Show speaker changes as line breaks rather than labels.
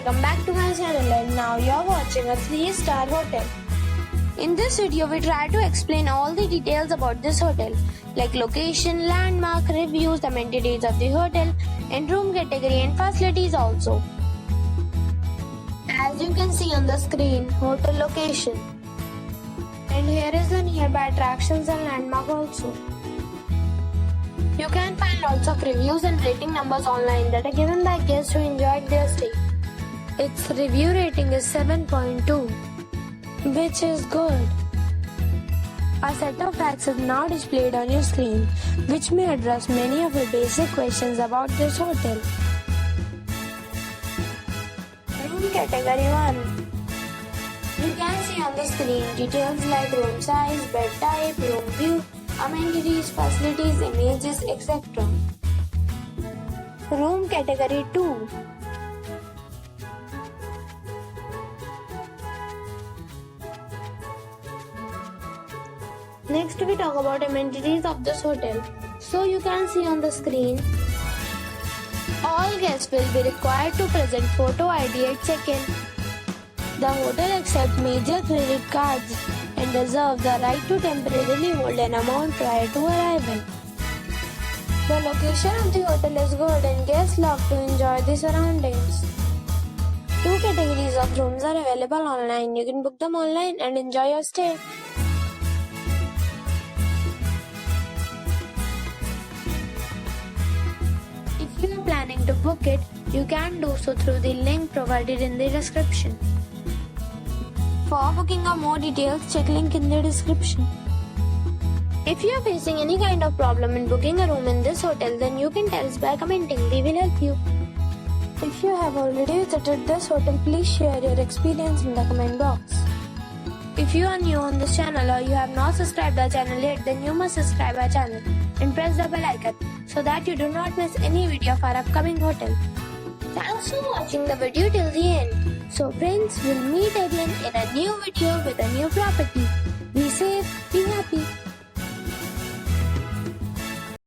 welcome back to my channel, and now you're watching a 3-star hotel. In this video we try to explain all the details about this hotel, like location, landmark, reviews, amenities of the hotel, and room category and facilities also. As you can see on the screen, hotel location. And here is the nearby attractions and landmark also. You can find lots of reviews and rating numbers online that are given by guests who enjoyed their stay. Its review rating is 7.2, which is good. A set of facts is now displayed on your screen, which may address many of your basic questions about this hotel. Room category 1. You can see on the screen details like room size, bed type, room view, amenities, facilities, images, etc. Room category 2. Next we talk about amenities of this hotel. So you can see on the screen, all guests will be required to present photo ID at check-in. The hotel accepts major credit cards and reserves the right to temporarily hold an amount prior to arrival. The location of the hotel is good and guests love to enjoy the surroundings. 2 categories of rooms are available online. You can book them online and enjoy your stay. If you are planning to book it, you can do so through the link provided in the description. For booking or more details, check link in the description. If you are facing any kind of problem in booking a room in this hotel, then you can tell us by commenting. We will help you. If you have already visited this hotel, please share your experience in the comment box. If you are new on this channel or you have not subscribed our channel yet, then you must subscribe our channel and press the bell icon so that you do not miss any video of our upcoming hotel. Thanks for watching the video till the end. So friends, we'll meet again in a new video with a new property. Be safe, be happy.